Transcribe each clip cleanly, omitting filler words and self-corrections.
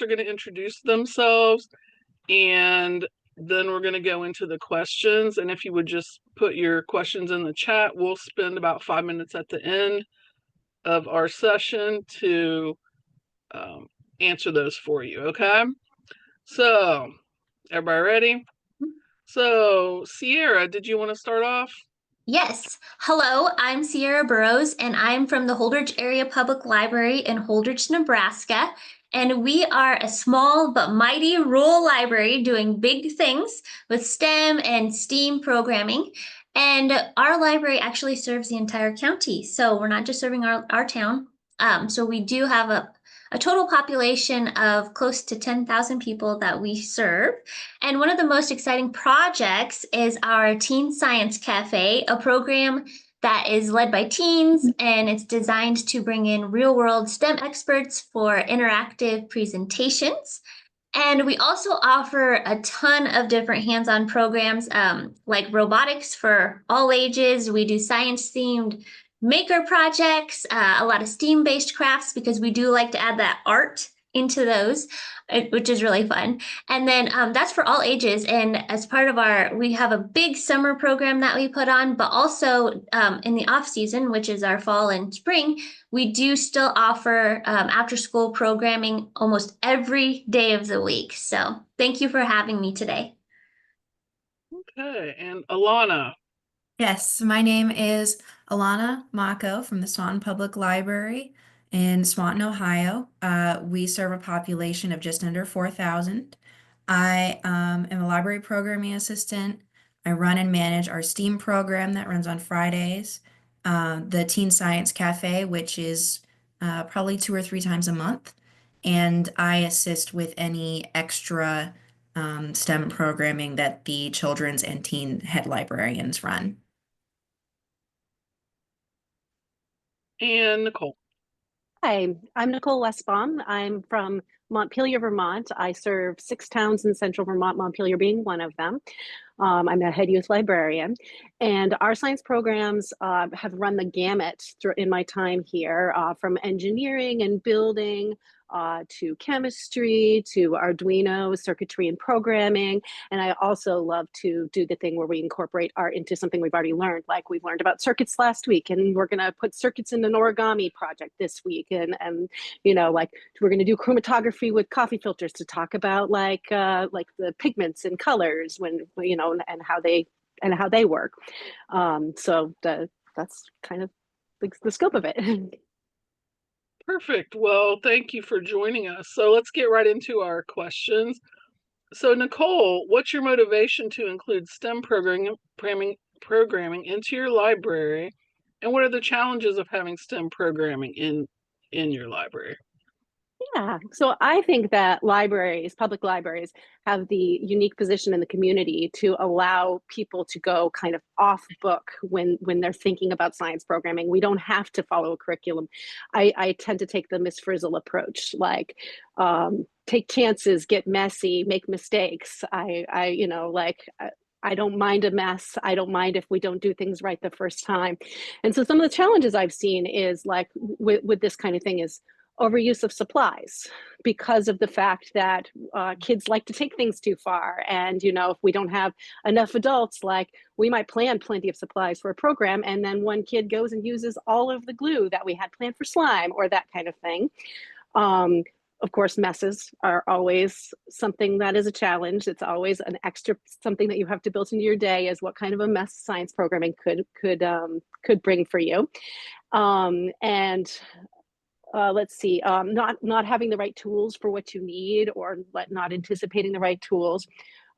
are going to introduce themselves, and then we're going to go into the questions. And if you would just put your questions in the chat, we'll spend about 5 minutes at the end of our session to answer those for you. Okay. So everybody ready? So Sierra, did you want to start off? Yes. Hello, I'm Sierra Burrows, and I'm from the Holdrege Area Public Library in Holdrege, Nebraska. And we are a small but mighty rural library doing big things with STEM and STEAM programming. And our library actually serves the entire county. So we're not just serving our town. So we do have a total population of close to 10,000 people that we serve. And one of the most exciting projects is our Teen Science Cafe, a program that is led by teens, and it's designed to bring in real-world STEM experts for interactive presentations. And we also offer a ton of different hands-on programs like robotics for all ages. We do science-themed maker projects, a lot of STEAM-based crafts because we do like to add that art into those, which is really fun. And then that's for all ages. And as part of we have a big summer program that we put on, but also in the off season, which is our fall and spring, we do still offer after school programming almost every day of the week. So thank you for having me today. Okay, and Alonna. Yes, my name is Alonna Macho from the Swanton Public Library in Swanton, Ohio. We serve a population of just under 4,000. I am a library programming assistant. I run and manage our STEAM program that runs on Fridays, the Teen Science Cafe, which is probably 2 or 3 times a month, and I assist with any extra STEM programming that the children's and teen head librarians run. And Nicole. Hi, I'm Nicole Westbom. I'm from Montpelier, Vermont. I serve 6 towns in central Vermont, Montpelier being one of them. I'm a head youth librarian, and our science programs have run the gamut in my time here, from engineering and building to chemistry, to Arduino, circuitry and programming. And I also love to do the thing where we incorporate art into something we've already learned. Like we've learned about circuits last week, and we're gonna put circuits in an origami project this week. And you know, like we're gonna do chromatography with coffee filters to talk about like the pigments and colors when, you know, and how they work. So that's kind of the scope of it. Perfect. Well, thank you for joining us. So let's get right into our questions. So Nicole, what's your motivation to include STEM programming into your library? And what are the challenges of having STEM programming in your library? Yeah, so I think that public libraries, have the unique position in the community to allow people to go kind of off book when they're thinking about science programming. We don't have to follow a curriculum. I tend to take the Miss Frizzle approach, like take chances, get messy, make mistakes. You know, like I don't mind a mess. I don't mind if we don't do things right the first time. And so some of the challenges I've seen is like with this kind of thing is overuse of supplies, because of the fact that kids like to take things too far. And, you know, if we don't have enough adults, like we might plan plenty of supplies for a program, and then one kid goes and uses all of the glue that we had planned for slime or that kind of thing. Of course, messes are always something that is a challenge. It's always an extra something that you have to build into your day, is what kind of a mess science programming could bring for you. Let's see, not having the right tools for what you need, or not anticipating the right tools.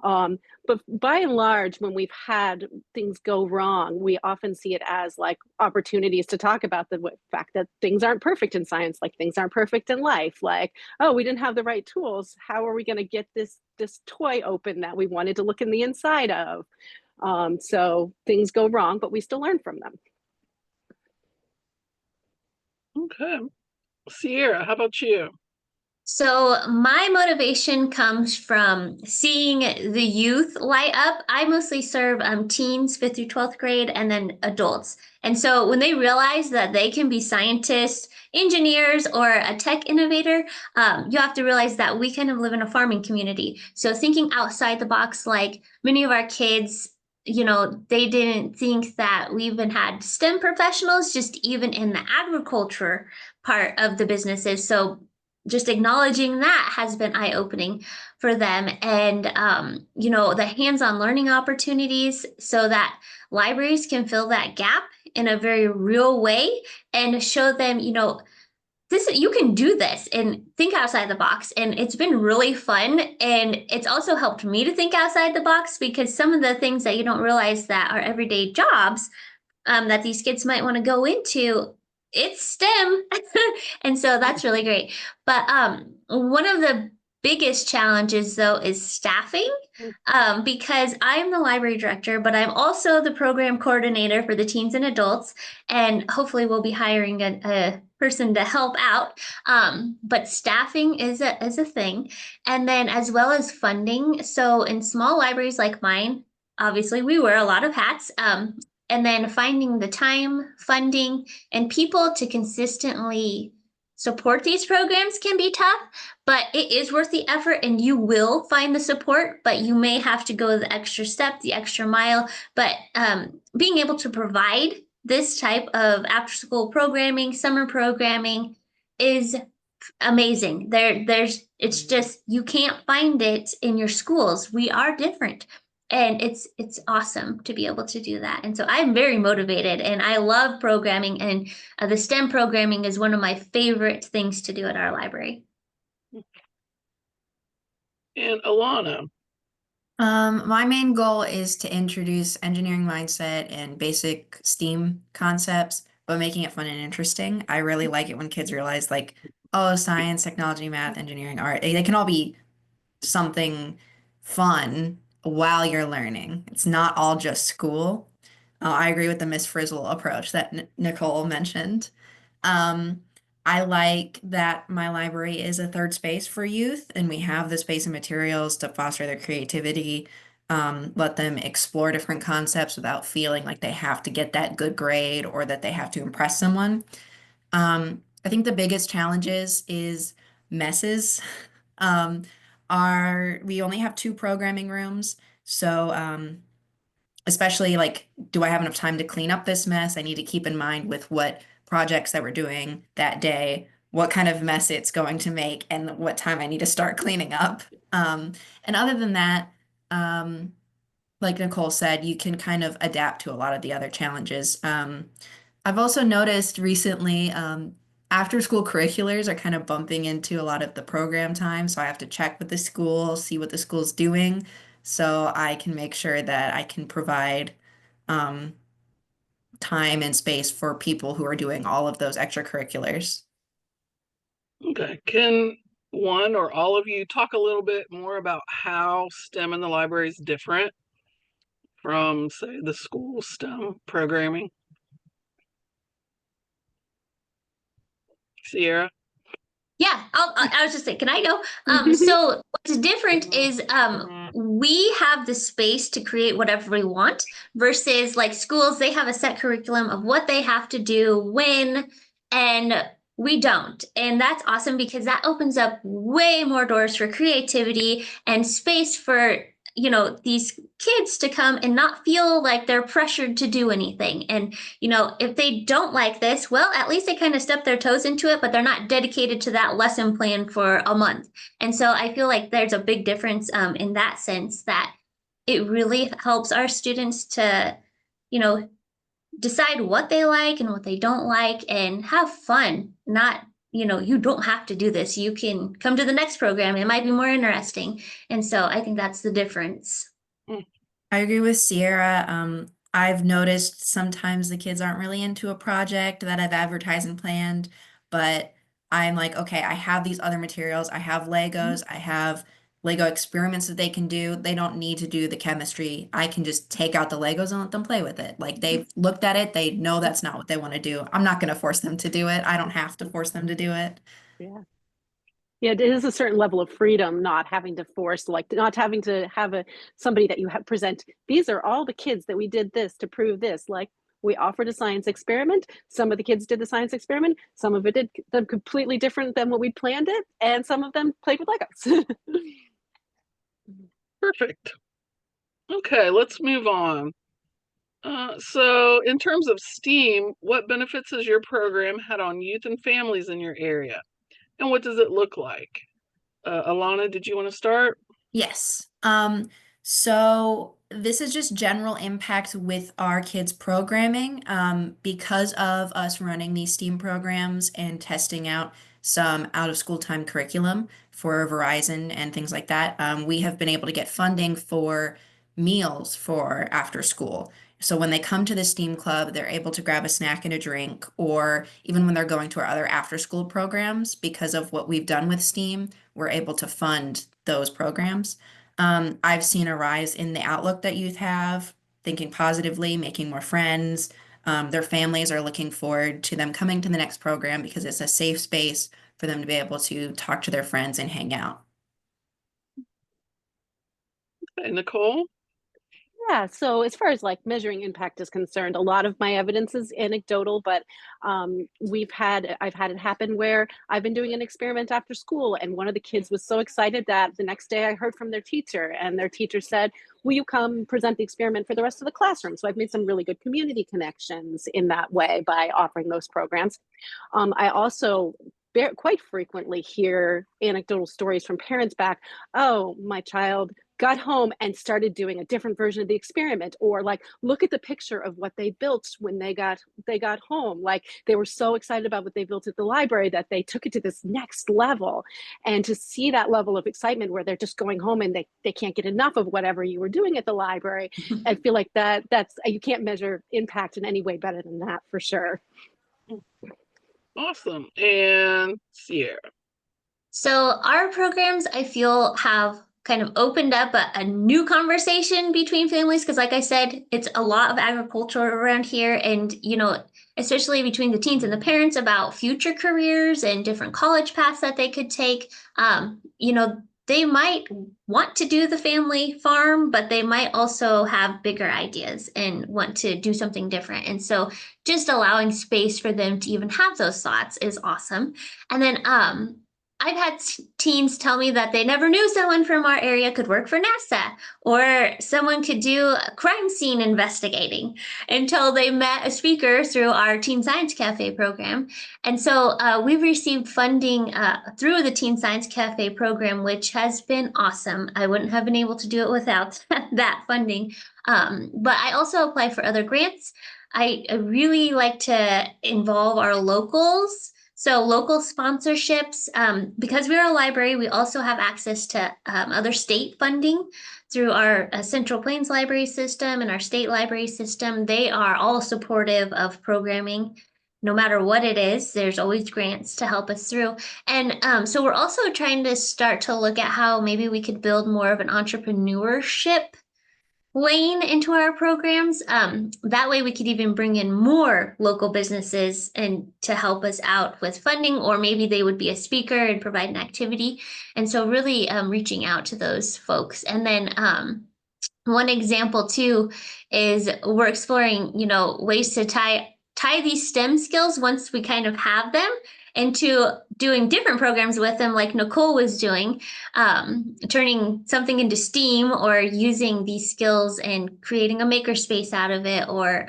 But by and large, when we've had things go wrong, we often see it as like opportunities to talk about the fact that things aren't perfect in science, like things aren't perfect in life. Like, oh, we didn't have the right tools. How are we going to get this toy open that we wanted to look in the inside of? So things go wrong, but we still learn from them. Okay. Sierra, how about you? So my motivation comes from seeing the youth light up. I mostly serve teens, 5th through 12th grade, and then adults. And so when they realize that they can be scientists, engineers, or a tech innovator, you have to realize that we kind of live in a farming community. So thinking outside the box, like many of our kids, they didn't think that we even had STEM professionals, just even in the agriculture part of the businesses. So just acknowledging that has been eye-opening for them. And the hands-on learning opportunities so that libraries can fill that gap in a very real way and show them, this, you can do this and think outside the box. And it's been really fun. And it's also helped me to think outside the box, because some of the things that you don't realize that are everyday jobs that these kids might want to go into, it's STEM. And so that's really great. But one of the biggest challenges, though, is staffing, because I'm the library director, but I'm also the program coordinator for the teens and adults. And hopefully we'll be hiring a person to help out. But staffing is a thing. And then as well as funding. So in small libraries like mine, obviously we wear a lot of hats. And then finding the time, funding, and people to consistently support these programs can be tough, but it is worth the effort, and you will find the support, but you may have to go the extra step, the extra mile. But being able to provide this type of after school programming, summer programming is amazing. It's just, you can't find it in your schools. We are different. And it's awesome to be able to do that. And so I'm very motivated, and I love programming, and the STEM programming is one of my favorite things to do at our library. And Alonna. My main goal is to introduce engineering mindset and basic STEAM concepts, but making it fun and interesting. I really like it when kids realize, like, oh, science, technology, math, engineering, art, they can all be something fun while you're learning. It's not all just school. I agree with the Miss Frizzle approach that Nicole mentioned. Um, I like that my library is a third space for youth, and we have the space and materials to foster their creativity, let them explore different concepts without feeling like they have to get that good grade or that they have to impress someone. I think the biggest challenges is messes. Um, we only have 2 programming rooms, so especially, like, do I have enough time to clean up this mess? I need to keep in mind with what projects that we're doing that day, what kind of mess it's going to make, and what time I need to start cleaning up. And other than that, like Nicole said, you can kind of adapt to a lot of the other challenges. I've also noticed recently, after school curriculars are kind of bumping into a lot of the program time. So I have to check with the school, see what the school's doing, so I can make sure that I can provide um, time and space for people who are doing all of those extracurriculars. Okay. Can one or all of you talk a little bit more about how STEM in the library is different from, say, the school STEM programming? Sierra? Yeah, I was just saying, can I go? So what's different is we have the space to create whatever we want, versus like schools, they have a set curriculum of what they have to do when, and we don't. And that's awesome, because that opens up way more doors for creativity and space for these kids to come and not feel like they're pressured to do anything. And if they don't like this, well, at least they kind of step their toes into it, but they're not dedicated to that lesson plan for a month. And so I feel like there's a big difference in that sense, that it really helps our students to decide what they like and what they don't like, and have fun. Not you don't have to do this. You can come to the next program. It might be more interesting. And so I think that's the difference. I agree with Sierra. I've noticed sometimes the kids aren't really into a project that I've advertised and planned, but I'm like, okay, I have these other materials. I have Legos. I have Lego experiments that they can do. They don't need to do the chemistry. I can just take out the Legos and let them play with it. Like, they've looked at it. They know that's not what they want to do. I'm not going to force them to do it. I don't have to force them to do it. Yeah. Yeah, it is a certain level of freedom, not having to force, like not having to have somebody that you have present. These are all the kids that we did this to prove this. Like we offered a science experiment. Some of the kids did the science experiment. Some of it did them completely different than what we planned it, and some of them played with Legos. Perfect. Okay, let's move on. So in terms of STEAM, what benefits has your program had on youth and families in your area? And what does it look like? Alonna, did you want to start? Yes. So this is just general impact with our kids' programming. Because of us running these STEAM programs and testing out some out of school time curriculum for Verizon and things like that, we have been able to get funding for meals for after school. So when they come to the STEAM club, they're able to grab a snack and a drink, or even when they're going to our other after school programs, because of what we've done with STEAM, we're able to fund those programs. I've seen a rise in the outlook that youth have, thinking positively, making more friends. Their families are looking forward to them coming to the next program because it's a safe space for them to be able to talk to their friends and hang out. Hey, Nicole? Yeah, so as far as like measuring impact is concerned, a lot of my evidence is anecdotal, but I've had it happen where I've been doing an experiment after school, and one of the kids was so excited that the next day I heard from their teacher, and their teacher said, "Will you come present the experiment for the rest of the classroom?" So I've made some really good community connections in that way by offering those programs. I also quite frequently hear anecdotal stories from parents back, "Oh, my child got home and started doing a different version of the experiment," or like, "Look at the picture of what they built when they got home. Like they were so excited about what they built at the library that they took it to this next level." And to see that level of excitement where they're just going home and they can't get enough of whatever you were doing at the library, I feel like that's you can't measure impact in any way better than that, for sure. Awesome. And Sierra? So our programs, I feel, have kind of opened up a new conversation between families because, like I said, it's a lot of agriculture around here, and especially between the teens and the parents about future careers and different college paths that they could take. They might want to do the family farm, but they might also have bigger ideas and want to do something different. And so just allowing space for them to even have those thoughts is awesome. And then I've had teens tell me that they never knew someone from our area could work for NASA or someone could do crime scene investigating until they met a speaker through our Teen Science Cafe program. And so we've received funding through the Teen Science Cafe program, which has been awesome. I wouldn't have been able to do it without that funding. But I also apply for other grants. I really like to involve our locals. So local sponsorships, because we're a library, we also have access to other state funding through our Central Plains library system and our state library system. They are all supportive of programming. No matter what it is, there's always grants to help us through. And so we're also trying to start to look at how maybe we could build more of an entrepreneurship lane into our programs. That way we could even bring in more local businesses and to help us out with funding, or maybe they would be a speaker and provide an activity. And so really reaching out to those folks. And then one example too is we're exploring, ways to tie these STEM skills once we kind of have them into doing different programs with them, like Nicole was doing, turning something into STEAM or using these skills and creating a makerspace out of it, or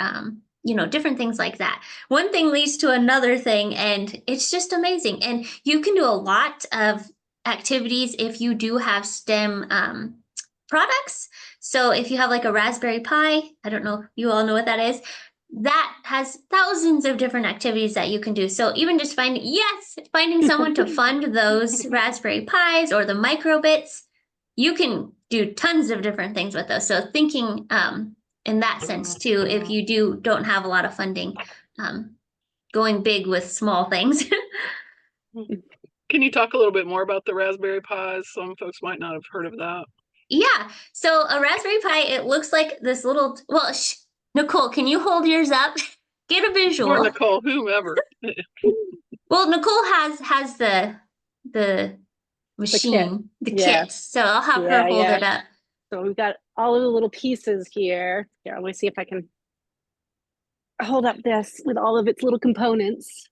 different things like that. One thing leads to another thing, and it's just amazing. And you can do a lot of activities if you do have STEM products. So if you have like a Raspberry Pi, I don't know if you all know what that is, that has thousands of different activities that you can do. So even just finding someone to fund those Raspberry Pis or the microbits, you can do tons of different things with those. So thinking in that sense too, if you don't have a lot of funding, going big with small things. Can you talk a little bit more about the Raspberry Pis? Some folks might not have heard of that. Yeah. So a Raspberry Pi, it looks like this little, Nicole, can you hold yours up? Get a visual. Or Nicole, whomever. Well, Nicole has the machine, the Yeah. kit. So I'll have her hold it up. So we've got all of the little pieces here. Here, let me see if I can hold up this with all of its little components.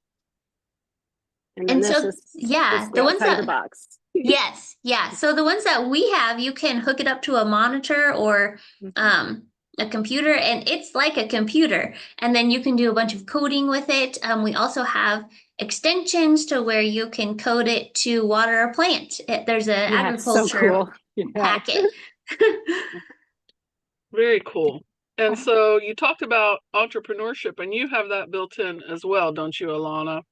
And then And this so, is yeah, the the ones outside of the that, box. yes, yeah. So the ones that we have, you can hook it up to a monitor or a computer, and it's like a computer. And then you can do a bunch of coding with it. We also have extensions to where you can code it to water a plant. There's an Yeah, it's so agriculture cool. Yeah. packet. Very cool. And so you talked about entrepreneurship, and you have that built in as well, don't you, Alonna?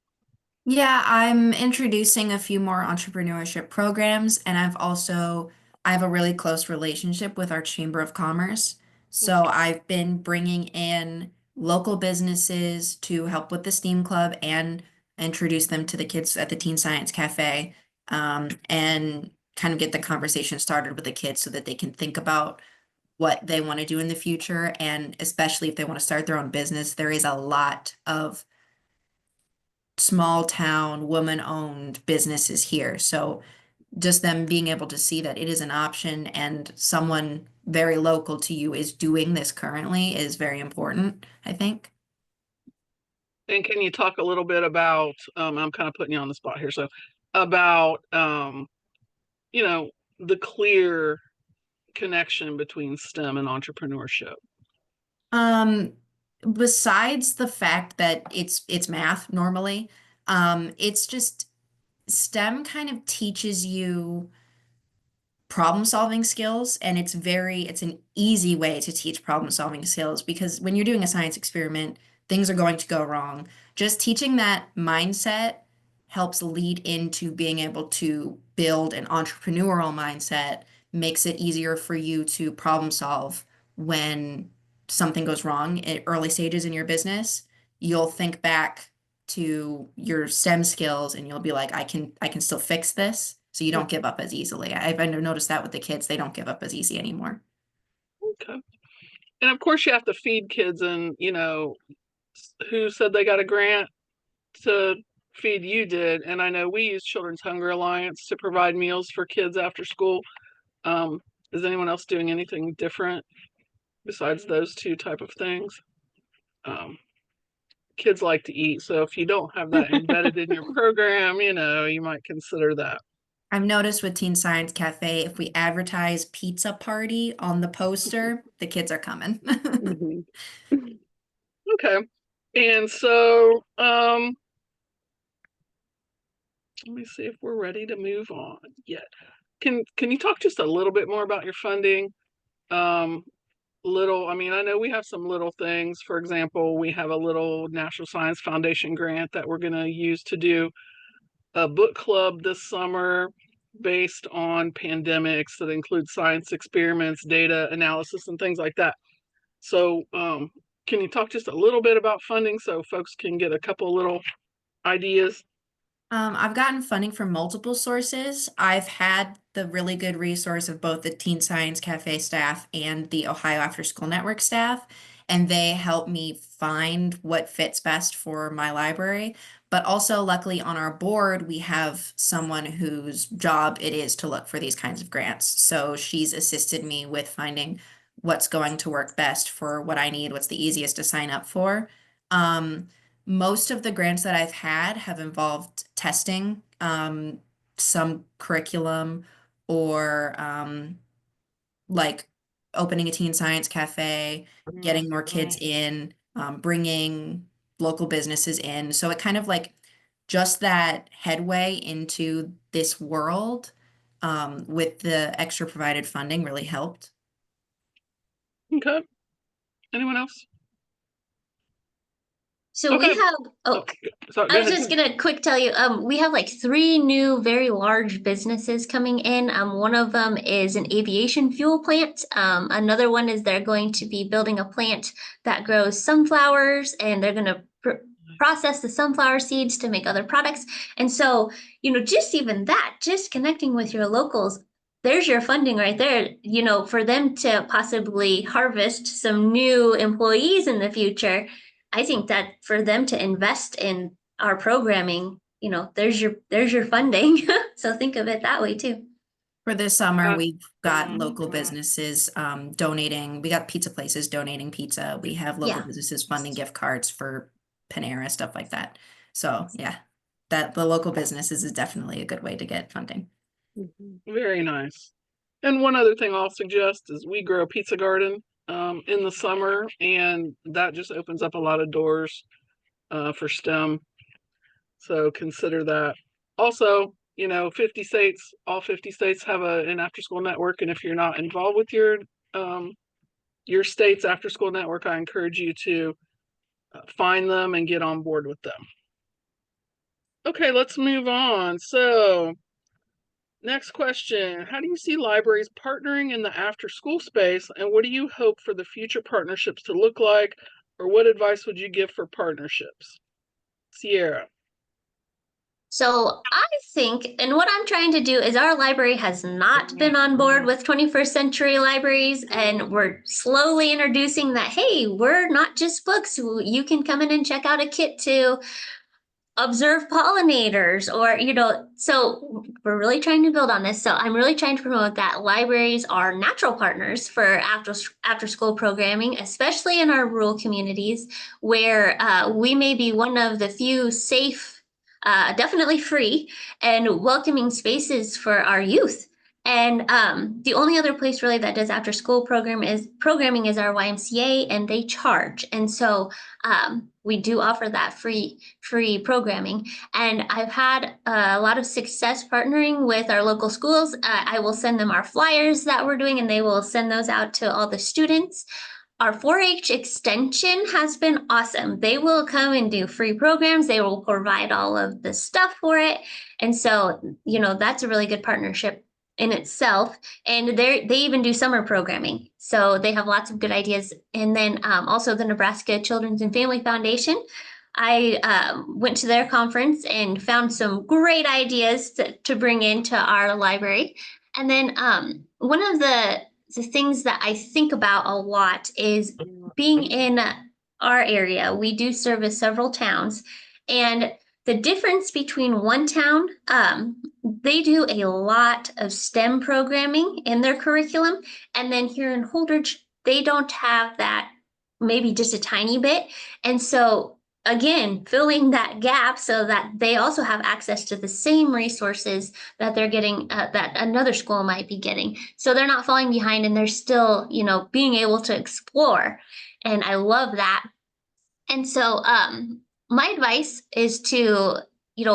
Yeah, I'm introducing a few more entrepreneurship programs, and I have a really close relationship with our Chamber of Commerce. So I've been bringing in local businesses to help with the STEAM Club and introduce them to the kids at the Teen Science Cafe, and kind of get the conversation started with the kids so that they can think about what they want to do in the future. And especially if they want to start their own business, there is a lot of small town woman owned businesses here. So just them being able to see that it is an option and someone very local to you is doing this currently is very important, I think. And can you talk a little bit about, I'm kind of putting you on the spot here, so about, you know, the clear connection between STEM and entrepreneurship? Um, Besides the fact that it's math normally, it's just STEM kind of teaches you problem solving skills, and it's an easy way to teach problem solving skills because when you're doing a science experiment, things are going to go wrong. Just teaching that mindset helps lead into being able to build an entrepreneurial mindset, makes it easier for you to problem solve when something goes wrong at early stages in your business. You'll think back to your STEM skills and you'll be like, I can still fix this. So you don't give up as easily. I've noticed that with the kids, they don't give up as easy anymore. Okay. And of course you have to feed kids, and who said they got a grant to feed? You did. And I know we use Children's Hunger Alliance to provide meals for kids after school. Is anyone else doing anything different besides those two type of things? Kids like to eat, so if you don't have that embedded in your program, you might consider that. I've noticed with Teen Science Cafe, if we advertise pizza party on the poster, the kids are coming. Mhm. Okay. And so let me see if we're ready to move on yet. Can you talk just a little bit more about your funding? I mean, I know we have some little things. For example, we have a little National Science Foundation grant that we're going to use to do a book club this summer based on pandemics that include science experiments, data analysis, and things like that. So can you talk just a little bit about funding so folks can get a couple little ideas? I've gotten funding from multiple sources. I've had the really good resource of both the Teen Science Cafe staff and the Ohio After School Network staff, and they help me find what fits best for my library. But also, luckily, on our board, we have someone whose job it is to look for these kinds of grants. So she's assisted me with finding what's going to work best for what I need, what's the easiest to sign up for. Um, Most of the grants that I've had have involved testing, some curriculum, or like opening a teen science cafe, getting more kids in, bringing local businesses in. So it kind of like just that headway into this world, with the extra provided funding really helped. Okay. Anyone else? So we Okay. have, Sorry, I go was ahead. just gonna quick tell you, we have like three new very large businesses coming in. One of them is an aviation fuel plant. Another one is they're going to be building a plant that grows sunflowers, and they're gonna process the sunflower seeds to make other products. And so, just even that, just connecting with your locals, there's your funding right there, for them to possibly harvest some new employees in the future. I think that for them to invest in our programming, there's your funding. So think of it that way too. For this summer, Uh, we've got local businesses donating. We got pizza places donating pizza. We have local Yeah. businesses funding gift cards for Panera, stuff like that. So yeah, that the local businesses is definitely a good way to get funding. Very nice. And one other thing I'll suggest is we grow a pizza garden in the summer, and that just opens up a lot of doors for STEM. So consider that. Also, 50 states, all 50 states have an after school network. And if you're not involved with your state's after school network, I encourage you to find them and get on board with them. Okay, let's move on. So next question, how do you see libraries partnering in the after school space, and what do you hope for the future partnerships to look like, or what advice would you give for partnerships? Sierra. So I think, and what I'm trying to do is our library has not been on board with 21st century libraries, and we're slowly introducing that, hey, we're not just books. You can come in and check out a kit to observe pollinators, or so we're really trying to build on this. So I'm really trying to promote that libraries are natural partners for after school programming, especially in our rural communities where we may be one of the few safe, definitely free and welcoming spaces for our youth. And the only other place really that does after school programming is our YMCA, and they charge. And so we do offer that free programming. And I've had a lot of success partnering with our local schools. I will send them our flyers that we're doing, and they will send those out to all the students. Our 4-H extension has been awesome. They will come and do free programs. They will provide all of the stuff for it. And so, that's a really good partnership in itself. And they even do summer programming. So they have lots of good ideas. And then also the Nebraska Children's and Family Foundation. I went to their conference and found some great ideas to bring into our library. And then one of the things that I think about a lot is being in our area. We do service several towns, and the difference between one town, they do a lot of STEM programming in their curriculum, and then here in Holdrege, they don't have that, maybe just a tiny bit. And so again, filling that gap so that they also have access to the same resources that they're getting, that another school might be getting. So they're not falling behind, and they're still, being able to explore. And I love that. And so my advice is to,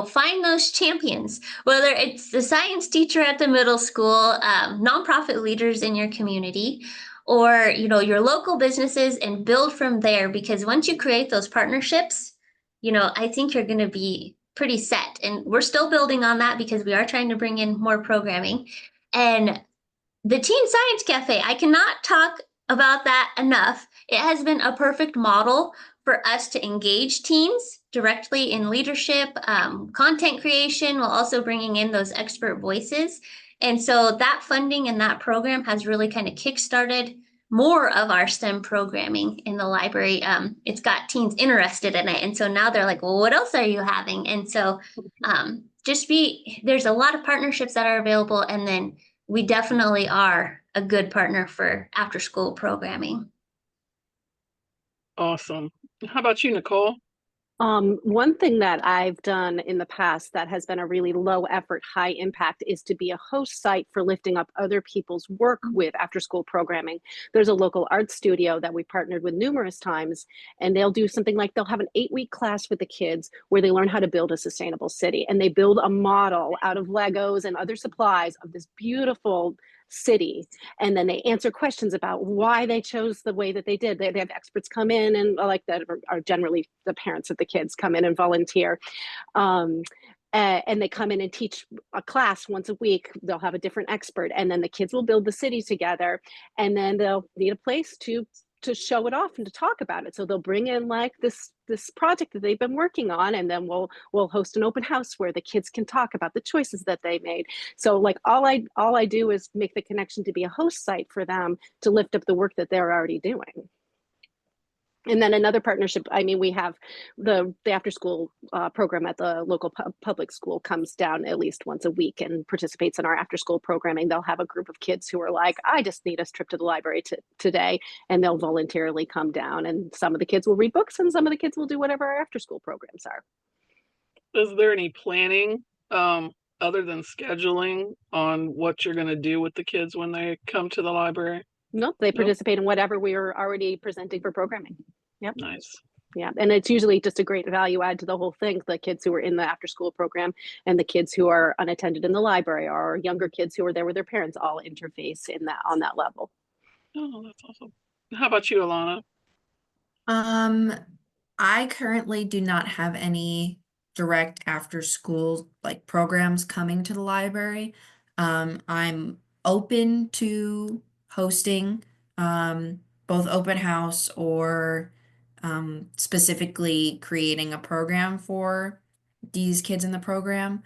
find those champions, whether it's the science teacher at the middle school, nonprofit leaders in your community, or your local businesses, and build from there. Because once you create those partnerships, I think you're going to be pretty set. And we're still building on that because we are trying to bring in more programming. And the Teen Science Cafe, I cannot talk about that enough. It has been a perfect model for us to engage teens directly in leadership, content creation, while also bringing in those expert voices. And so that funding and that program has really kind of kickstarted more of our STEM programming in the library. It's got teens interested in it. And so now they're like, well, what else are you having? And so there's a lot of partnerships that are available. And then we definitely are a good partner for after school programming. Awesome. How about you, Nicole? One thing that I've done in the past that has been a really low effort, high impact is to be a host site for lifting up other people's work with after school programming. There's a local art studio that we partnered with numerous times, and they'll do something like they'll have an 8-week class with the kids where they learn how to build a sustainable city, and they build a model out of Legos and other supplies of this beautiful city, and then they answer questions about why they chose the way that they did. They have experts come in, and like that are generally the parents of the kids come in and volunteer, and they come in and teach a class once a week. They'll have a different expert, and then the kids will build the city together, and then they'll need a place to show it off and to talk about it. So they'll bring in like this project that they've been working on, and then we'll host an open house where the kids can talk about the choices that they made. So like all I do is make the connection to be a host site for them to lift up the work that they're already doing. And then another partnership, I mean, we have the after school program at the local public school comes down at least once a week and participates in our after school programming. They'll have a group of kids who are like, I just need a trip to the library today. And they'll voluntarily come down, and some of the kids will read books and some of the kids will do whatever our after school programs are. Is there any planning other than scheduling on what you're going to do with the kids when they come to the library? Nope, they participate in whatever we are already presenting for programming. Yep. Nice. Yeah, and it's usually just a great value add to the whole thing. The kids who are in the after school program and the kids who are unattended in the library, or younger kids who are there with their parents, all interface in that on that level. Oh, that's awesome. How about you, Alonna? I currently do not have any direct after school like programs coming to the library. I'm open to hosting both open house or specifically creating a program for these kids in the program.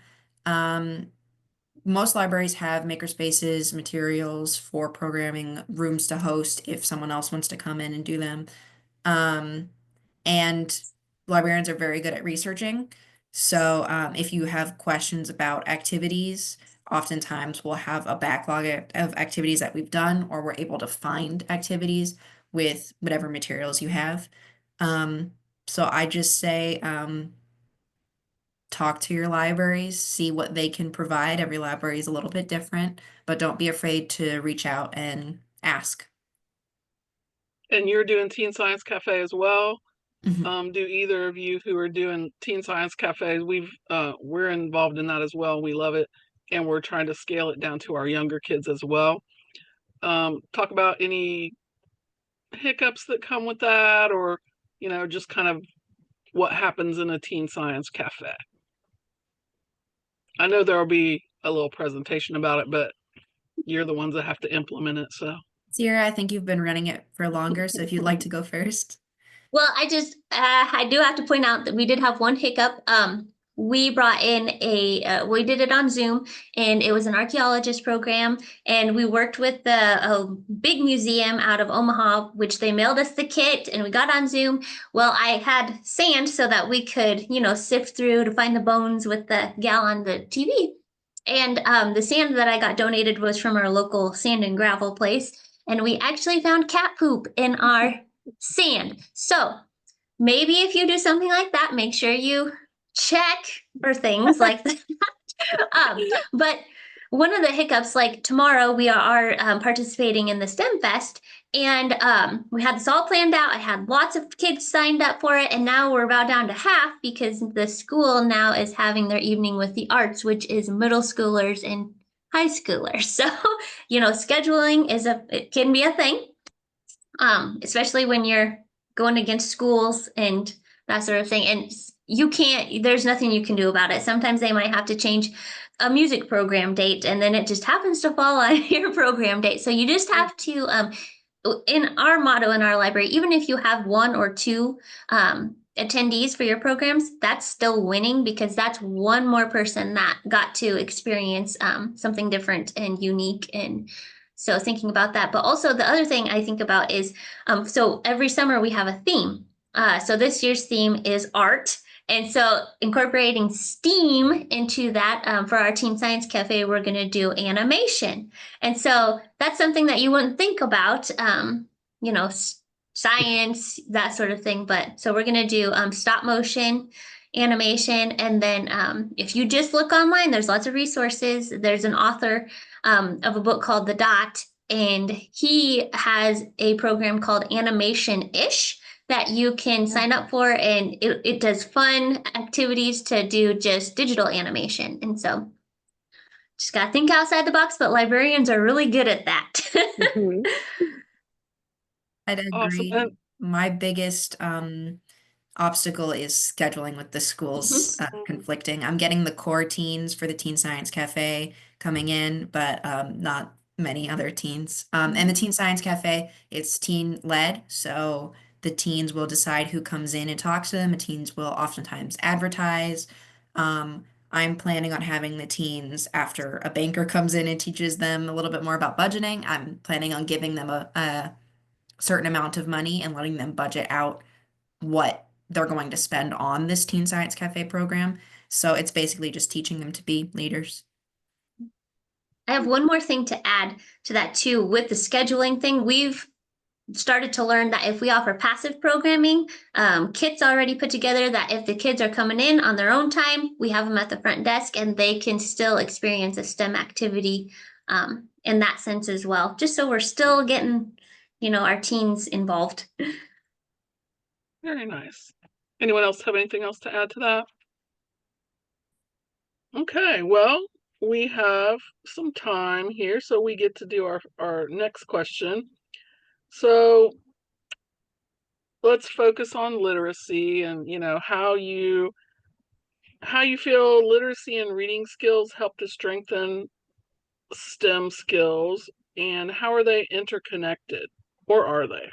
Most libraries have makerspaces, materials for programming, rooms to host if someone else wants to come in and do them. And librarians are very good at researching. So if you have questions about activities, oftentimes we'll have a backlog of activities that we've done, or we're able to find activities with whatever materials you have. So I just say talk to your libraries, see what they can provide. Every library is a little bit different, but don't be afraid to reach out and ask. And you're doing Teen Science Cafe as well. Mhm. Do either of you who are doing Teen Science Cafes, we're involved in that as well. We love it, and we're trying to scale it down to our younger kids as well. Talk about any hiccups that come with that, or just kind of what happens in a Teen Science Cafe. I know there'll be a little presentation about it, but you're the ones that have to implement it. So Sierra, I think you've been running it for longer, so if you'd like to go first. Well, I do have to point out that we did have one hiccup. We brought in we did it on Zoom, and it was an archaeologist program, and we worked with a big museum out of Omaha, which they mailed us the kit, and we got on Zoom. Well, I had sand so that we could, sift through to find the bones with the gal on the TV. And the sand that I got donated was from our local sand and gravel place, and we actually found cat poop in our sand. So maybe if you do something like that, make sure you check for things like that. But one of the hiccups, like tomorrow, we are participating in the STEM Fest, and we had this all planned out. I had lots of kids signed up for it, and now we're about down to half because the school now is having their evening with the arts, which is middle schoolers and high schoolers. So, scheduling it can be a thing, especially when you're going against schools and that sort of thing. And there's nothing you can do about it. Sometimes they might have to change a music program date, and then it just happens to fall on your program date. So you just have to, in our motto in our library, even if you have one or two attendees for your programs, that's still winning, because that's one more person that got to experience something different and unique. And so thinking about that, but also the other thing I think about is, so every summer we have a theme. So this year's theme is art. And so incorporating STEAM into that, for our Teen Science Cafe, we're going to do animation. And so that's something that you wouldn't think about, science, that sort of thing. But so we're going to do stop motion animation. And then if you just look online, there's lots of resources. There's an author of a book called The Dot, and he has a program called Animation-ish that you can sign up for, and it does fun activities to do just digital animation. And so just gotta think outside the box, but librarians are really good at that. Mhm. I'd agree. awesome. My biggest obstacle is scheduling with the schools conflicting. I'm getting the core teens for the Teen Science Cafe coming in, but not many other teens. And the Teen Science Cafe, it's teen led, so the teens will decide who comes in and talks to them. The teens will oftentimes advertise. I'm planning on having the teens, after a banker comes in and teaches them a little bit more about budgeting, I'm planning on giving them a certain amount of money and letting them budget out what they're going to spend on this Teen Science Cafe program. So it's basically just teaching them to be leaders. I have one more thing to add to that too. With the scheduling thing, we've started to learn that if we offer passive programming, kits already put together that if the kids are coming in on their own time, we have them at the front desk and they can still experience a STEM activity in that sense as well. Just so we're still getting, our teens involved. Very nice. Anyone else have anything else to add to that? Okay, well, we have some time here, so we get to do our next question. So let's focus on literacy and how you feel literacy and reading skills help to strengthen STEM skills, and how are they interconnected, or are they?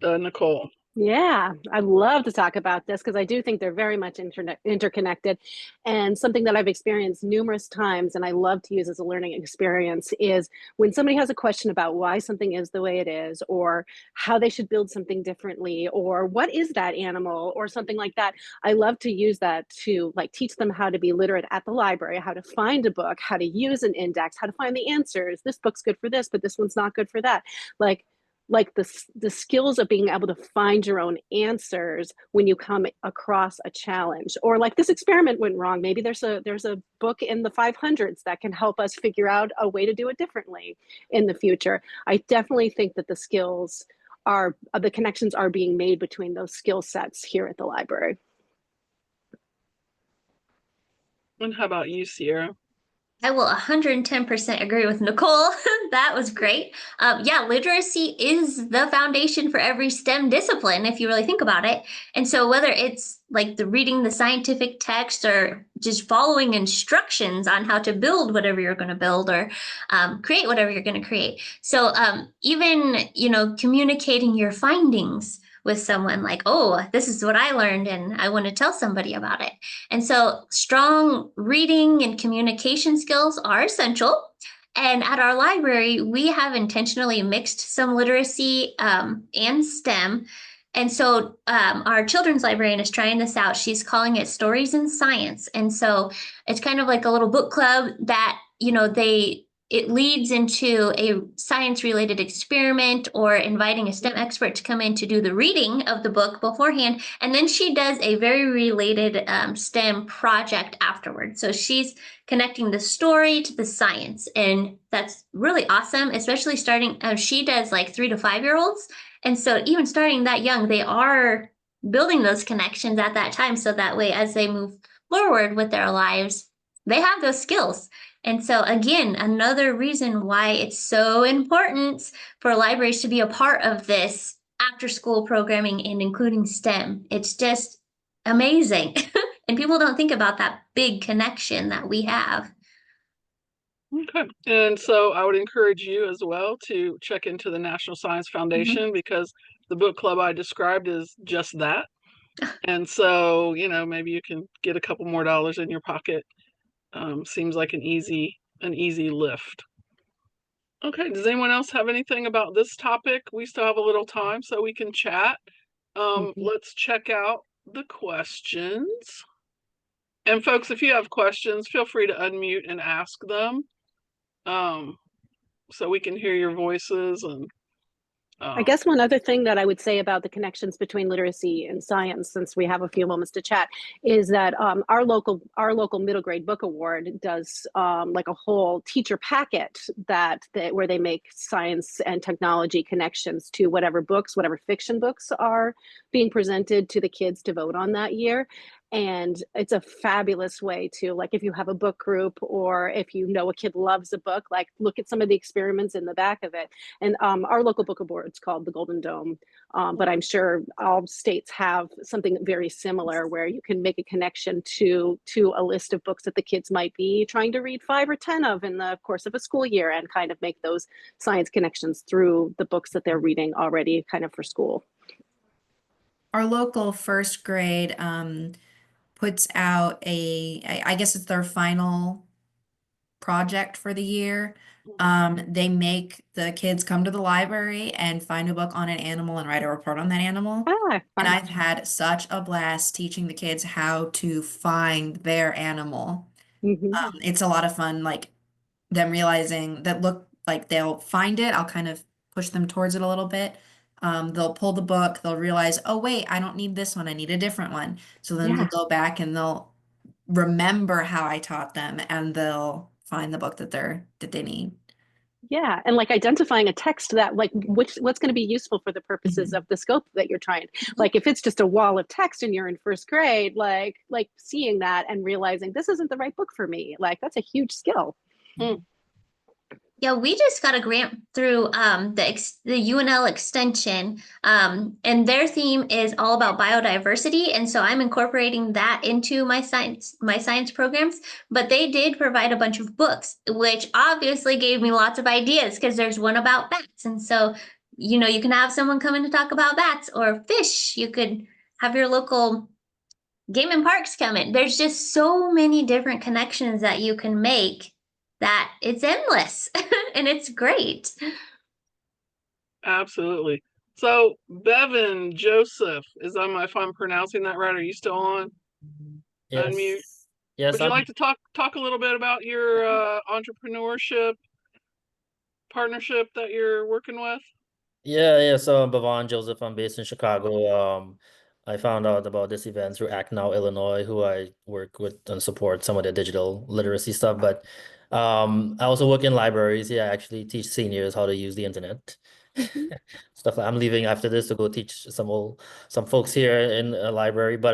Nicole. Yeah, I'd love to talk about this because I do think they're very much interconnected. And something that I've experienced numerous times and I love to use as a learning experience is when somebody has a question about why something is the way it is, or how they should build something differently, or what is that animal, or something like that. I love to use that to teach them how to be literate at the library, how to find a book, how to use an index, how to find the answers. This book's good for this, but this one's not good for that. Like the skills of being able to find your own answers when you come across a challenge, or like this experiment went wrong. Maybe there's a book in the 500s that can help us figure out a way to do it differently in the future. I definitely think that the connections are being made between those skill sets here at the library. And how about you, Sierra? I will 110% agree with Nicole. That was great. Yeah, literacy is the foundation for every STEM discipline, if you really think about it. And so whether it's like reading the scientific text or just following instructions on how to build whatever you're going to build, or create whatever you're going to create. So even, communicating your findings with someone, like, oh, this is what I learned and I want to tell somebody about it. And so strong reading and communication skills are essential. And at our library, we have intentionally mixed some literacy and STEM. And so our children's librarian is trying this out. She's calling it Stories in Science. And so it's kind of like a little book club that, it leads into a science-related experiment or inviting a STEM expert to come in to do the reading of the book beforehand. And then she does a very related STEM project afterwards. So she's connecting the story to the science. And that's really awesome, especially starting, she does like 3 to 5 year olds. And so even starting that young, they are building those connections at that time. So that way, as they move forward with their lives, they have those skills. And so again, another reason why it's so important for libraries to be a part of this after school programming and including STEM. It's just amazing. And people don't think about that big connection that we have. Okay. And so I would encourage you as well to check into the National Science Foundation, because the book club I described is just that. And so, maybe you can get a couple more dollars in your pocket. Seems like an easy lift. Okay, does anyone else have anything about this topic? We still have a little time, so we can chat. Let's check out the questions. And folks, if you have questions, feel free to unmute and ask them, so we can hear your voices. And I guess one other thing that I would say about the connections between literacy and science, since we have a few moments to chat, is that our local middle grade book award does like a whole teacher packet where they make science and technology connections to whatever fiction books are being presented to the kids to vote on that year. And it's a fabulous way to, like, if you have a book group, or if a kid loves a book, like, look at some of the experiments in the back of it. And our local book award is called the Golden Dome, but I'm sure all states have something very similar where you can make a connection to a list of books that the kids might be trying to read 5 or 10 of in the course of a school year, and kind of make those science connections through the books that they're reading already kind of for school. Our local first grade puts out I guess it's their final project for the year. They make the kids come to the library and find a book on an animal and write a report on that animal. Ah, And fun. I've had such a blast teaching the kids how to find their animal. Mhm. It's a lot of fun, like them realizing that look like they'll find it. I'll kind of push them towards it a little bit. They'll pull the book, they'll realize, oh wait, I don't need this one, I need a different one. So then they'll Yeah. go back and they'll remember how I taught them and they'll find the book that they need. Yeah, and like identifying a text that like what's going to be useful for the purposes Mhm. of the scope that you're trying. Like if it's just a wall of text and you're in first grade, like seeing that and realizing this isn't the right book for me, like that's a huge skill. Yeah, we just got a grant through the UNL extension, and their theme is all about biodiversity, and so I'm incorporating that into my science programs. But they did provide a bunch of books, which obviously gave me lots of ideas because there's one about bats, and so you know you can have someone come in to talk about bats or fish. You could have your local game and parks come in. There's just so many different connections that you can make that it's endless and it's great. Absolutely. So Bevan Joseph, if I'm pronouncing that right, are you still on? Unmute. Yes. Yes, Would you like to talk a little bit about your entrepreneurship partnership that you're working with? yeah. So I'm Bavon Joseph. I'm based in Chicago. I found out about this event through Act Now Illinois, who I work with and support some of their digital literacy stuff. But I also work in libraries. Yeah, I actually teach seniors how to use the internet. Stuff like I'm leaving after this to go teach some folks here in a library. But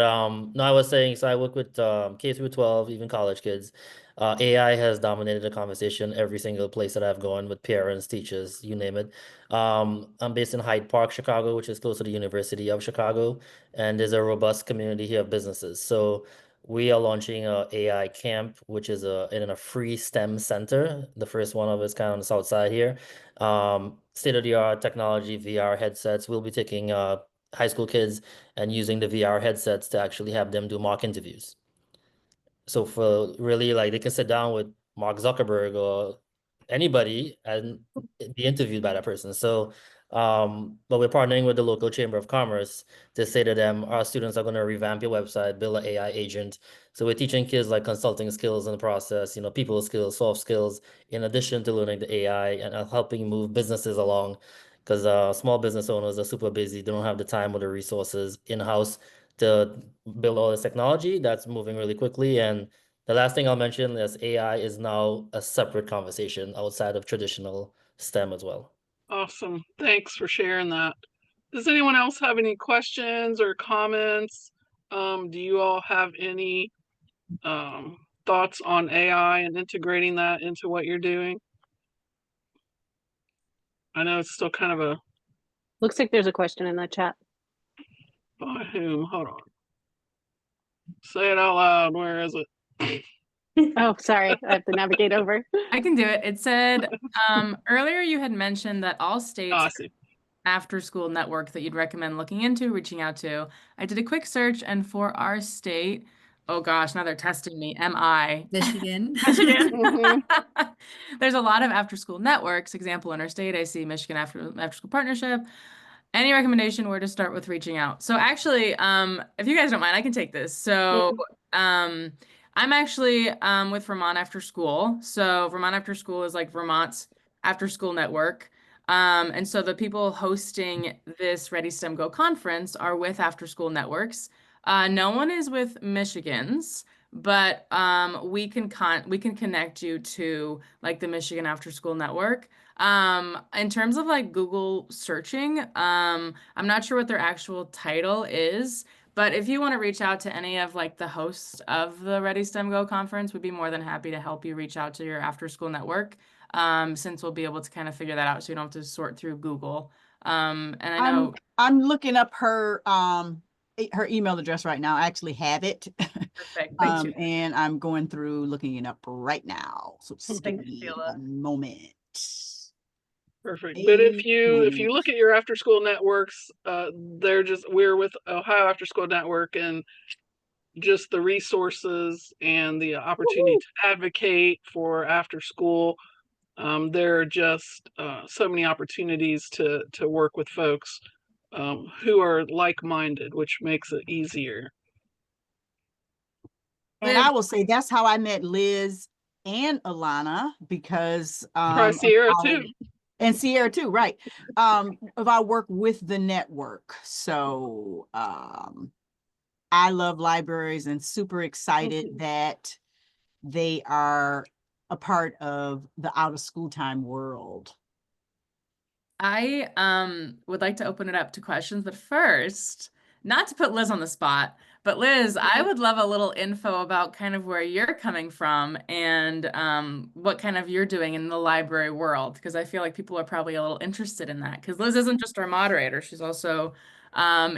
no, I was saying, so I work with K through 12, even college kids. AI has dominated the conversation every single place that I've gone with parents, teachers, you name it. I'm based in Hyde Park, Chicago, which is close to the University of Chicago, and there's a robust community here of businesses. So we are launching a AI camp, which is in a free STEM center, the first one of its kind on the south side here. State-of-the-art technology, VR headsets. We'll be taking high school kids and using the VR headsets to actually have them do mock interviews. So for really like they can sit down with Mark Zuckerberg or anybody and be interviewed by that person. So but we're partnering with the local Chamber of Commerce to say to them, our students are going to revamp your website, build an AI agent. So we're teaching kids like consulting skills in the process, people skills, soft skills, in addition to learning the AI and helping move businesses along. Because small business owners are super busy. They don't have the time or the resources in-house to build all this technology that's moving really quickly. And the last thing I'll mention is AI is now a separate conversation outside of traditional STEM as well. Awesome. Thanks for sharing that. Does anyone else have any questions or comments? Do you all have any thoughts on AI and integrating that into what you're doing? I know it's still kind of a Looks like there's a question in the chat. by whom? Hold on. Say it out loud. Where is it? Oh, sorry, I have to navigate over. I can do it. It said, earlier you had mentioned that all states I see. after school network that you'd recommend looking into, reaching out to. I did a quick search and for our state, oh gosh, now they're testing me. Am I? Michigan. Michigan. There's a lot of after school networks. Example, interstate, I see Michigan after school partnership. Any recommendation where to start with reaching out? So actually, if you guys don't mind, I can take this. So I'm actually with Vermont After School. So Vermont After School is like Vermont's after school network. And so the people hosting this Ready STEM Go conference are with after school networks. No one is with Michigan's, but we can connect you to like the Michigan After School Network. In terms of like Google searching, I'm not sure what their actual title is, but if you want to reach out to any of like the hosts of the Ready STEM Go conference, we'd be more than happy to help you reach out to your after school network. Since we'll be able to kind of figure that out so you don't have to sort through Google. And I know I'm looking up her email address right now. I actually have it. perfect. Thank you. And I'm going through looking it up right now. So just give Thanks, me Sheila. a moment. Perfect. But if you look at your after school networks, we're with Ohio After School Network, and just the resources and the opportunity to advocate for after school. There are just so many opportunities to work with folks who are like-minded, which makes it easier. And I will say that's how I met Liz and Alonna, because Try Sierra too. And Sierra too, right? Of our work with the network. So I love libraries and super excited that they are a part of the out of school time world. I would like to open it up to questions, but first, not to put Liz on the spot, but Liz, I would love a little info about kind of where you're coming from and what kind of you're doing in the library world, because I feel like people are probably a little interested in that, because Liz isn't just our moderator, she's also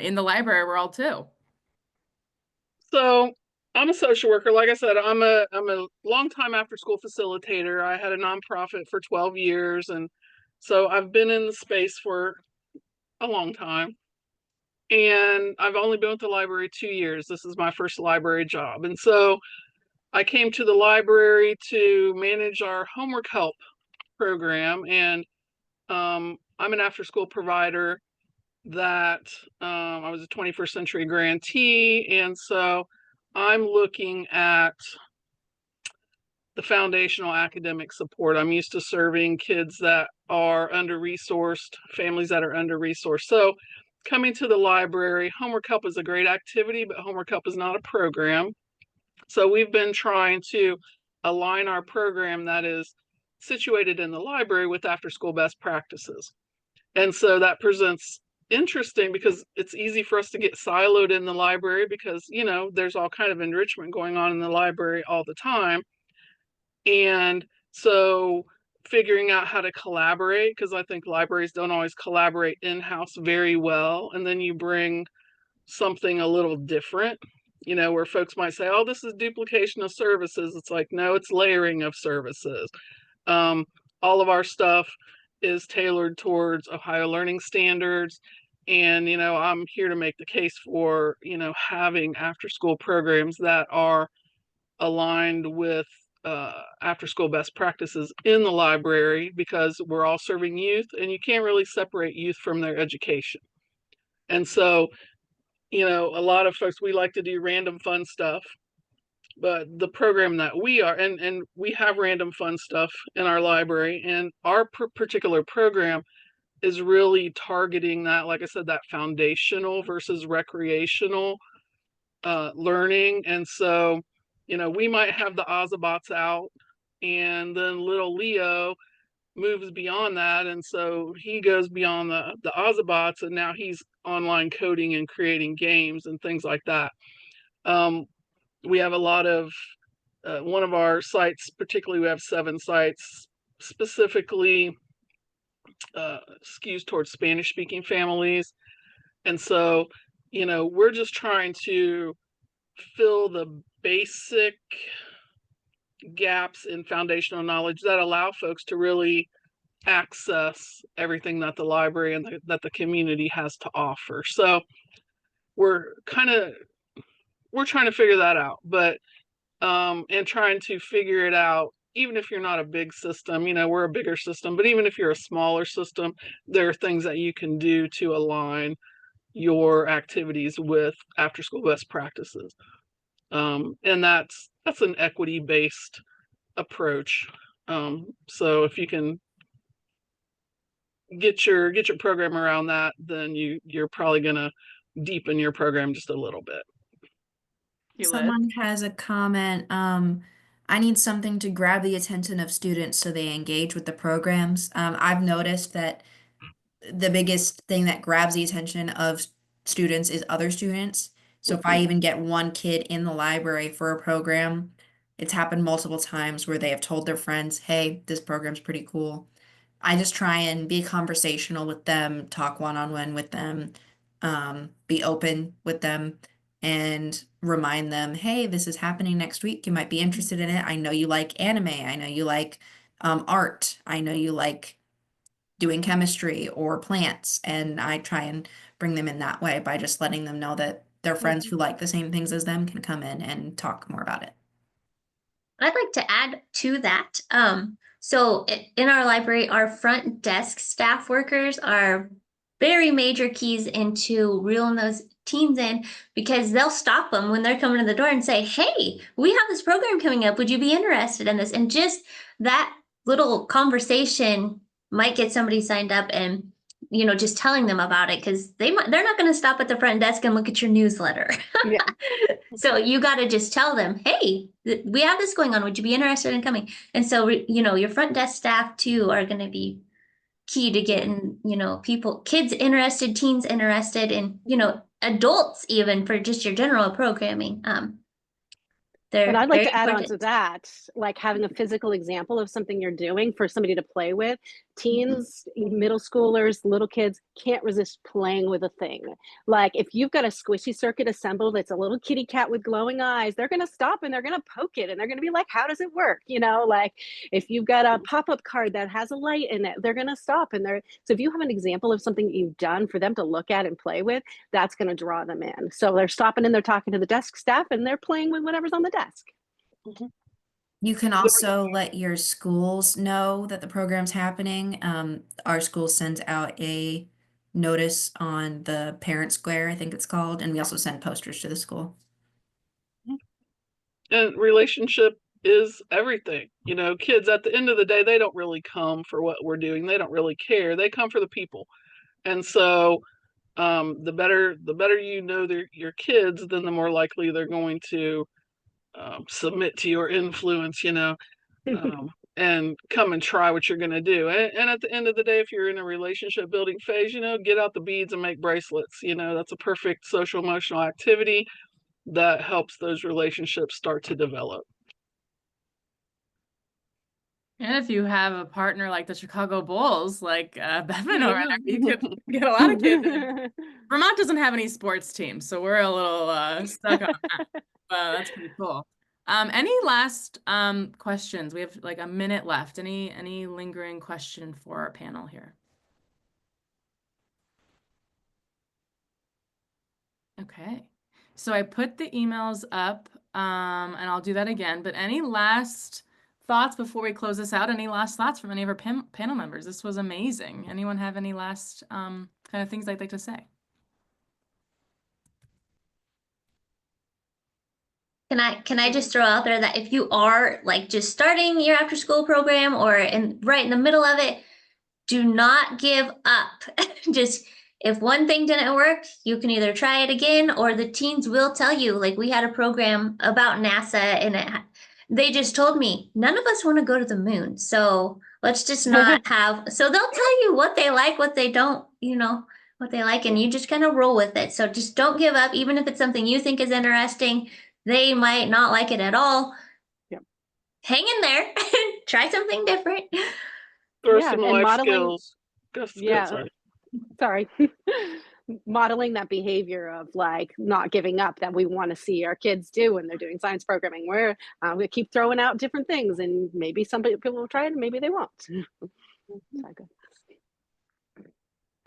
in the library world too. So I'm a social worker. Like I said, I'm a longtime after school facilitator. I had a nonprofit for 12 years. And so I've been in the space for a long time. And I've only been with the library 2 years. This is my first library job. And so I came to the library to manage our homework help program. And I'm an after school provider that I was a 21st century grantee. And so I'm looking at the foundational academic support. I'm used to serving kids that are under-resourced, families that are under-resourced. So coming to the library, homework help is a great activity, but homework help is not a program. So we've been trying to align our program that is situated in the library with after-school best practices. And so that presents interesting because it's easy for us to get siloed in the library because, you know, there's all kind of enrichment going on in the library all the time. And so figuring out how to collaborate, because I think libraries don't always collaborate in-house very well. And then you bring something a little different, you know, where folks might say, oh, this is duplication of services. It's like, no, it's layering of services. All of our stuff is tailored towards Ohio learning standards. And, you know, I'm here to make the case for, you know, having after school programs that are aligned with after school best practices in the library, because we're all serving youth and you can't really separate youth from their education. And so, you know, a lot of folks, we like to do random fun stuff, but the program that we are, and we have random fun stuff in our library, and our particular program is really targeting that, like I said, that foundational versus recreational learning. And so, you know, we might have the Ozabots out, and then little Leo moves beyond that. And so he goes beyond the Ozabots, and now he's online coding and creating games and things like that. We have a lot of, one of our sites, particularly, we have 7 sites specifically skews towards Spanish speaking families. And so, you know, we're just trying to fill the basic gaps in foundational knowledge that allow folks to really access everything that the library and that the community has to offer. So we're trying to figure that out, but and trying to figure it out, even if you're not a big system, you know, we're a bigger system, but even if you're a smaller system, there are things that you can do to align your activities with after school best practices. And that's an equity-based approach. So if you can get your program around that, then you're probably gonna deepen your program just a little bit. Someone has a comment. I need something to grab the attention of students so they engage with the programs. I've noticed that the biggest thing that grabs the attention of students is other students. So if I even get one kid in the library for a program, it's happened multiple times where they have told their friends, hey, this program's pretty cool. I just try and be conversational with them, talk one-on-one with them, be open with them, and remind them, hey, this is happening next week. You might be interested in it. I know you like anime. I know you like art. I know you like doing chemistry or plants. And I try and bring them in that way by just letting them know that their friends who like the same things as them can come in and talk more about it. I'd like to add to that. So in our library, our front desk staff workers are very major keys into reeling those teens in, because they'll stop them when they're coming to the door and say, "Hey, we have this program coming up. Would you be interested in this?" And just that little conversation might get somebody signed up, and just telling them about it, because they're not going to stop at the front desk and look at your newsletter. Yeah. So you got to just tell them, "Hey, we have this going on. Would you be interested in coming?" And so, your front desk staff too are going to be key to getting, kids interested, teens interested, and, adults even, for just your general programming. And I'd like very to add on to important. that, like having a physical example of something you're doing for somebody to play with. Teens, middle schoolers, little kids can't resist playing with a thing. Like if you've got a squishy circuit assembled, it's a little kitty cat with glowing eyes, they're going to stop and they're going to poke it and they're going to be like, "How does it work?" Like if you've got a pop-up card that has a light in it, they're going to stop. So if you have an example of something that you've done for them to look at and play with, that's going to draw them in. So they're stopping and they're talking to the desk staff and they're playing with whatever's on the desk. You can also let your schools know that the program's happening. Our school sends out a notice on the parent square, I think it's called, and we also send posters to the school. And relationship is everything. Kids at the end of the day, they don't really come for what we're doing. They don't really care. They come for the people. And so the better your kids, then the more likely they're going to submit to your influence, and come and try what you're going to do. And at the end of the day, if you're in a relationship building phase, get out the beads and make bracelets. That's a perfect social emotional activity that helps those relationships start to develop. And if you have a partner like the Chicago Bulls, like Bevan or whatever, you could get a lot of kids. Vermont doesn't have any sports teams, so we're a little stuck on that. That's pretty cool. Any last questions? We have like a minute left. Any lingering question for our panel here? Okay. So I put the emails up, and I'll do that again. But any last thoughts before we close this out? Any last thoughts from any of our panel members? This was amazing. Anyone have any last kind of things they'd like to say? Can I just throw out there that if you are like just starting your after school program or right in the middle of it, do not give up. Just if one thing didn't work, you can either try it again, or the teens will tell you. Like we had a program about NASA, and they just told me, "None of us want to go to the moon, so let's just not have." So they'll tell you what they like, what they don't, what they like, and you just kind of roll with it. So just don't give up, even if it's something you think is interesting. They might not like it at all. Yep. Hang in there. Try something different. Throw some life modeling skills. Sorry. Modeling that behavior of like not giving up that we want to see our kids do when they're doing science programming, where we keep throwing out different things, and maybe some people will try it and maybe they won't.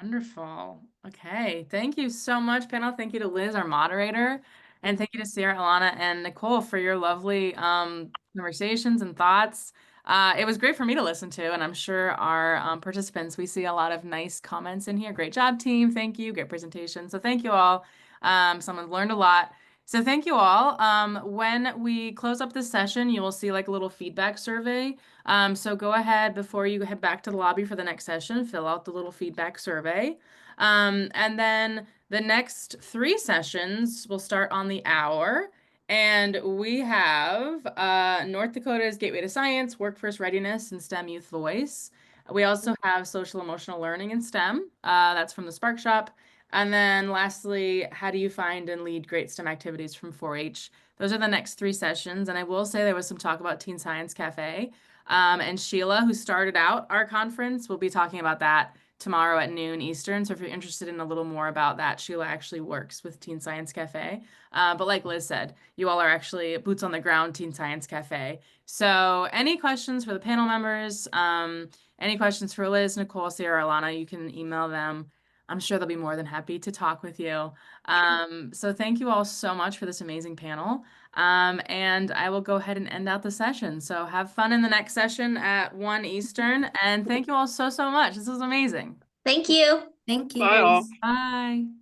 Wonderful. Okay. Thank you so much, panel. Thank you to Liz, our moderator. And thank you to Sarah, Alonna, and Nicole for your lovely conversations and thoughts. It was great for me to listen to, and I'm sure our participants, we see a lot of nice comments in here. Great job, team. Thank you. Great presentation. So thank you all. Someone learned a lot. So thank you all. When we close up this session, you will see like a little feedback survey. So go ahead before you head back to the lobby for the next session, fill out the little feedback survey. And then the next 3 sessions will start on the hour. And we have North Dakota's Gateway to Science, Workforce Readiness, and STEM Youth Voice. We also have Social Emotional Learning in STEM. That's from the Spark Shop. And then lastly, how do you find and lead great STEM activities from 4-H? Those are the next 3 sessions. And I will say there was some talk about Teen Science Cafe. And Sheila, who started out our conference, will be talking about that tomorrow at noon Eastern. So if you're interested in a little more about that, Sheila actually works with Teen Science Cafe. But like Liz said, you all are actually boots on the ground Teen Science Cafe. So any questions for the panel members, any questions for Liz, Nicole, Sarah, Alonna, you can email them. I'm sure they'll be more than happy to talk with you. So thank you all so much for this amazing panel. And I will go ahead and end out the session. So have fun in the next session at 1 Eastern. And thank you all so, so much. This was amazing. Thank you. Thank you. Bye all. Bye.